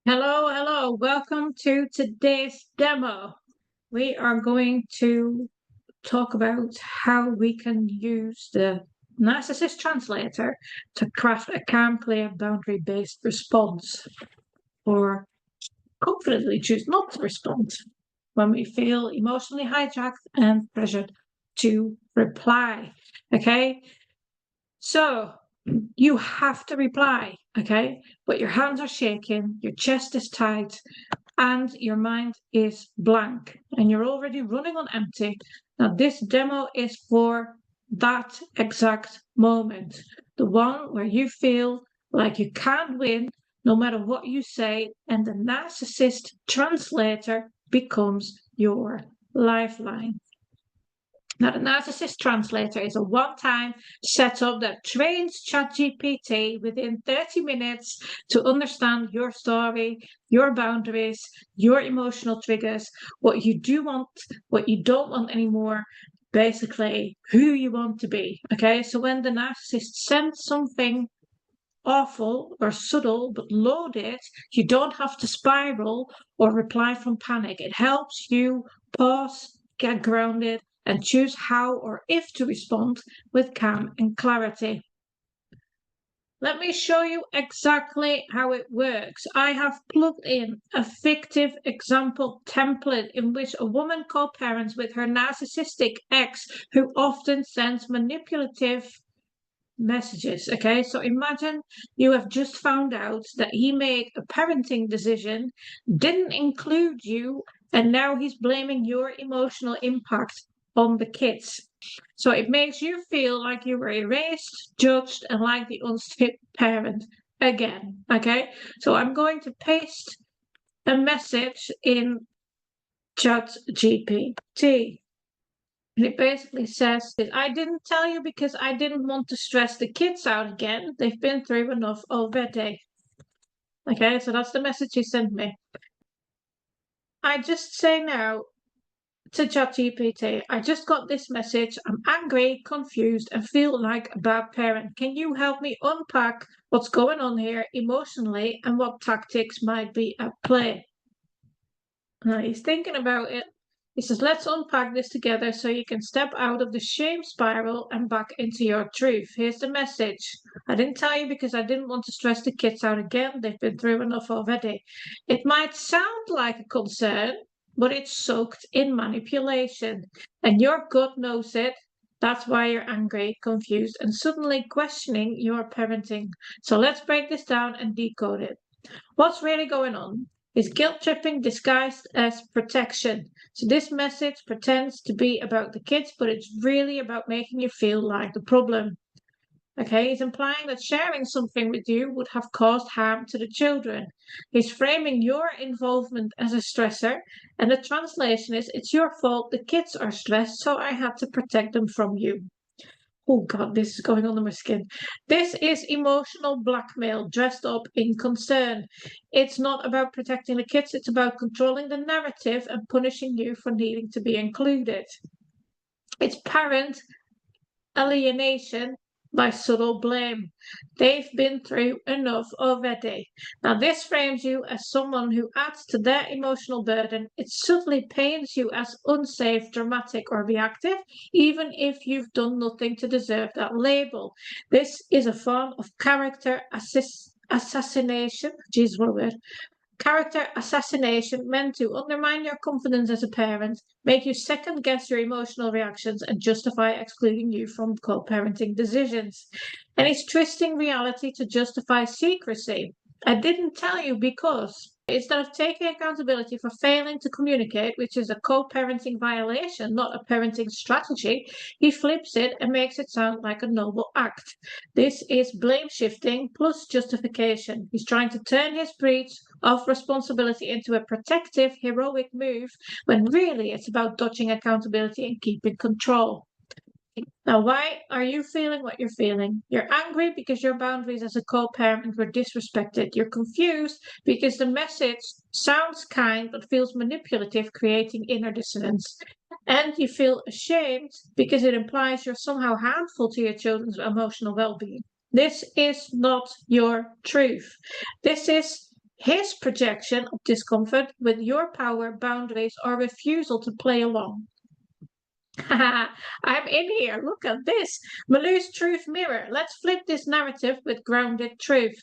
Hello. Welcome to today's demo. We are going to talk about how we can use the Narcissist Translator to craft a calm, clear, boundary-based response, or confidently choose not to respond when we feel emotionally hijacked and pressured to reply. Okay, so you have to reply, okay, but your hands are shaking, your chest is tight, and your mind is blank and you're already running on empty. Now, this demo is for that exact moment, the one where you feel like you can't win no matter what you say, and the narcissist translator becomes your lifeline. Now, the Narcissist Translator is a one-time setup that trains ChatGPT within 30 minutes to understand your story, your boundaries, your emotional triggers, what you do want, what you don't want anymore, basically who you want to be. Okay, so when the narcissist sends something awful or subtle but loaded, you don't have to spiral or reply from panic. It helps you pause, get grounded, and choose how or if to respond with calm and clarity. Let me show you exactly how it works. I have plugged in a fictive example template in which a woman co-parents with her narcissistic ex who often sends manipulative messages. Okay, so imagine you have just found out that he made a parenting decision, didn't include you, and now he's blaming your emotional impact on the kids. So it makes you feel like you were erased, judged, and like the unfit parent again. Okay, so I'm going to paste a message in ChatGPT. And it basically says that I didn't tell you because I didn't want to stress the kids out again. They've been through enough already. Okay, so that's the message he sent me. I just say now to ChatGPT, I just got this message. I'm angry, confused, and feel like a bad parent. Can you help me unpack what's going on here emotionally and what tactics might be at play? Now he's thinking about it. He says, let's unpack this together so you can step out of the shame spiral and back into your truth. Here's the message. I didn't tell you because I didn't want to stress the kids out again. They've been through enough already. It might sound like a concern, but it's soaked in manipulation. And your gut knows it. That's why you're angry, confused, and suddenly questioning your parenting. So let's break this down and decode it. What's really going on is guilt tripping disguised as protection. So this message pretends to be about the kids, but it's really about making you feel like the problem. Okay, he's implying that sharing something with you would have caused harm to the children. He's framing your involvement as a stressor, and the translation is, it's your fault, the kids are stressed, so I had to protect them from you. Oh God, this is going under my skin. This is emotional blackmail dressed up in concern. It's not about protecting the kids, it's about controlling the narrative and punishing you for needing to be included. It's parent alienation by subtle blame. They've been through enough already. Now, this frames you as someone who adds to their emotional burden. It subtly paints you as unsafe, dramatic, or reactive, even if you've done nothing to deserve that label. This is a form of character assassination. Jesus, what a word. Character assassination meant to undermine your confidence as a parent, make you second guess your emotional reactions, and justify excluding you from co parenting decisions. And it's twisting reality to justify secrecy. I didn't tell you because instead of taking accountability for failing to communicate, which is a co parenting violation, not a parenting strategy, he flips it and makes it sound like a noble act. This is blame shifting plus justification. He's trying to turn his breach of responsibility into a protective, heroic move when really it's about dodging accountability and keeping control. Now, why are you feeling what you're feeling? You're angry because your boundaries as a co-parent were disrespected. You're confused because the message sounds kind but feels manipulative, creating inner dissonance. And you feel ashamed because it implies you're somehow harmful to your children's emotional well-being. This is not your truth. This is his projection of discomfort with your power, boundaries, or refusal to play along. I'm in here. Look at this. Malu's truth mirror. Let's flip this narrative with grounded truth.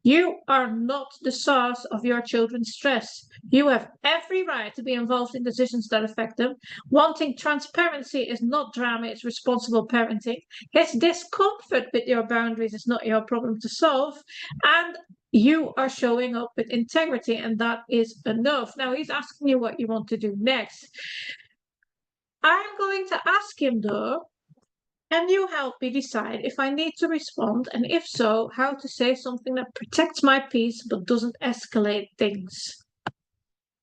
You are not the source of your children's stress. You have every right to be involved in decisions that affect them. Wanting transparency is not drama, it's responsible parenting. His discomfort with your boundaries is not your problem to solve. And you are showing up with integrity, and that is enough. Now, he's asking you what you want to do next. I'm going to ask him though, can you help me decide if I need to respond, and if so, how to say something that protects my peace but doesn't escalate things?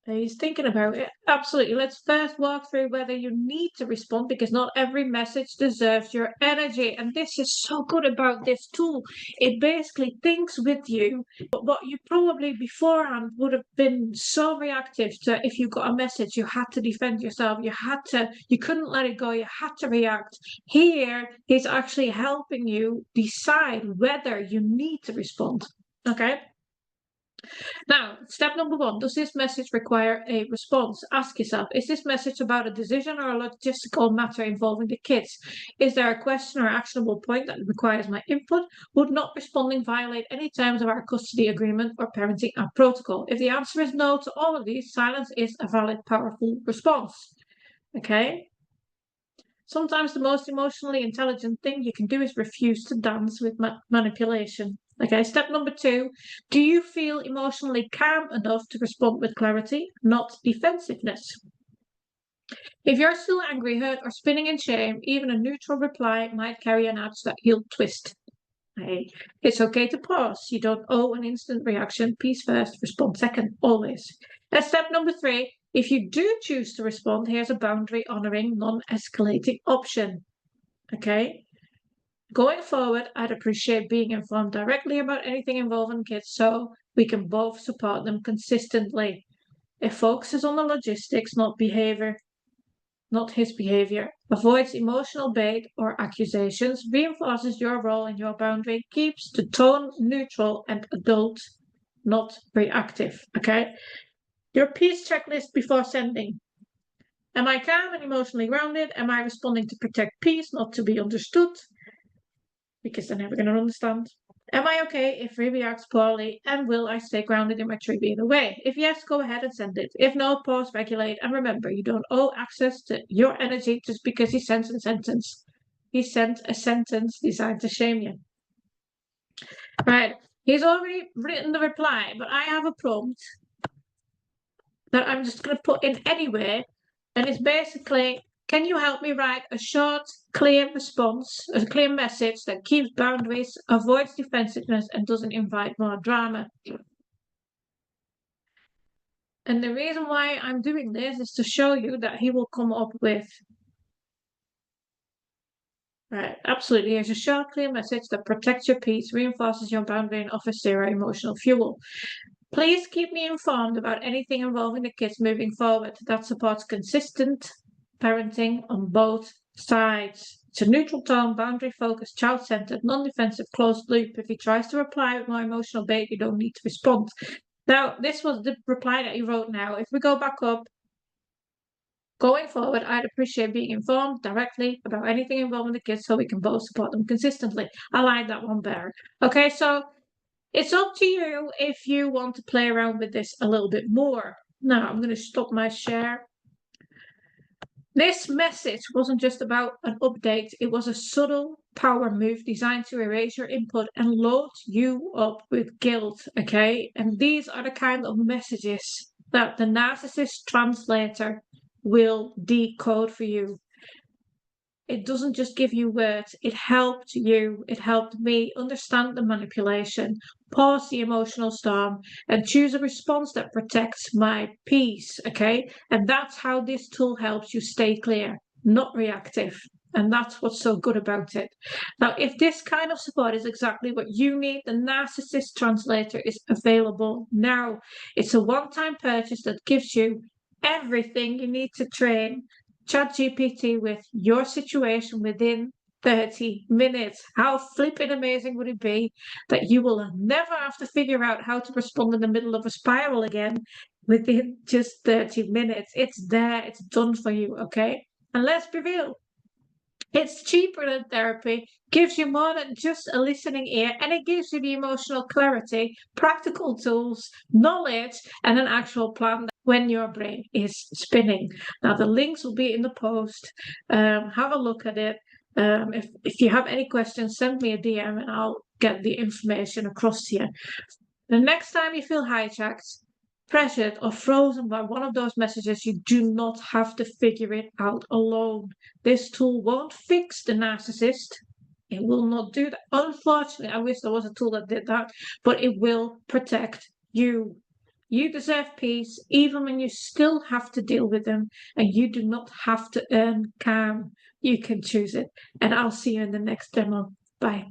He's thinking about it. Absolutely. Let's first walk through whether you need to respond, because not every message deserves your energy. And this is so good about this tool. It basically thinks with you. But what you probably beforehand would have been so reactive to, if you got a message, you had to defend yourself. You couldn't let it go. You had to react. Here, he's actually helping you decide whether you need to respond. Okay. Now, step number 1, does this message require a response? Ask yourself, is this message about a decision or a logistical matter involving the kids? Is there a question or actionable point that requires my input? Would not responding violate any terms of our custody agreement or parenting app protocol? If the answer is no to all of these, silence is a valid, powerful response. Okay? Sometimes the most emotionally intelligent thing you can do is refuse to dance with manipulation. Okay, step number 2, do you feel emotionally calm enough to respond with clarity, not defensiveness? If you're still angry, hurt, or spinning in shame, even a neutral reply might carry an edge that he'll twist. Okay. It's okay to pause. You don't owe an instant reaction. Peace first, respond second, always. And step number 3, if you do choose to respond, here's a boundary honoring, non-escalating option. Okay. Going forward, I'd appreciate being informed directly about anything involving kids so we can both support them consistently. It focuses on the logistics, not behavior, not his behavior. Avoids emotional bait or accusations, reinforces your role and your boundary, keeps the tone neutral and adult, not reactive. Okay? Your peace checklist before sending. Am I calm and emotionally grounded? Am I responding to protect peace, not to be understood? Because they're never going to understand. Am I okay if he reacts poorly, and will I stay grounded in my truth either way? If yes, go ahead and send it. If no, pause, regulate, and remember, you don't owe access to your energy just because he sent a sentence. He sent a sentence designed to shame you. Right, he's already written the reply, but I have a prompt that I'm just going to put in anyway, and it's basically, can you help me write a short, clear response, a clear message that keeps boundaries, avoids defensiveness, and doesn't invite more drama? And the reason why I'm doing this is to show you that he will come up with, right, absolutely, here's a short, clear message that protects your peace, reinforces your boundary, and offers zero emotional fuel. Please keep me informed about anything involving the kids moving forward that supports consistent parenting on both sides. It's a neutral tone, boundary-focused, child-centered, non-defensive, closed loop. If he tries to reply with more emotional bait, you don't need to respond. Now, this was the reply that he wrote now. If we go back up, going forward, I'd appreciate being informed directly about anything involving the kids so we can both support them consistently. I like that one better. Okay, so it's up to you if you want to play around with this a little bit more. Now, I'm going to stop my share. This message wasn't just about an update. It was a subtle power move designed to erase your input and load you up with guilt, okay? And these are the kind of messages that the Narcissist Translator will decode for you. It doesn't just give you words. It helped you. It helped me understand the manipulation, pause the emotional storm, and choose a response that protects my peace, okay? And that's how this tool helps you stay clear, not reactive. And that's what's so good about it. Now, if this kind of support is exactly what you need, the Narcissist Translator is available now. It's a one-time purchase that gives you everything you need to train ChatGPT with your situation within 30 minutes. How flipping amazing would it be that you will never have to figure out how to respond in the middle of a spiral again within just 30 minutes? It's there, it's done for you, okay? And let's be real, it's cheaper than therapy, gives you more than just a listening ear, and it gives you the emotional clarity, practical tools, knowledge, and an actual plan when your brain is spinning. Now, the links will be in the post. Have a look at it. If you have any questions, send me a DM and I'll get the information across to you. The next time you feel hijacked, pressured, or frozen by one of those messages, you do not have to figure it out alone. This tool won't fix the narcissist. It will not do that. Unfortunately, I wish there was a tool that did that, but it will protect you. You deserve peace, even when you still have to deal with them, and you do not have to earn calm. You can choose it. And I'll see you in the next demo. Bye.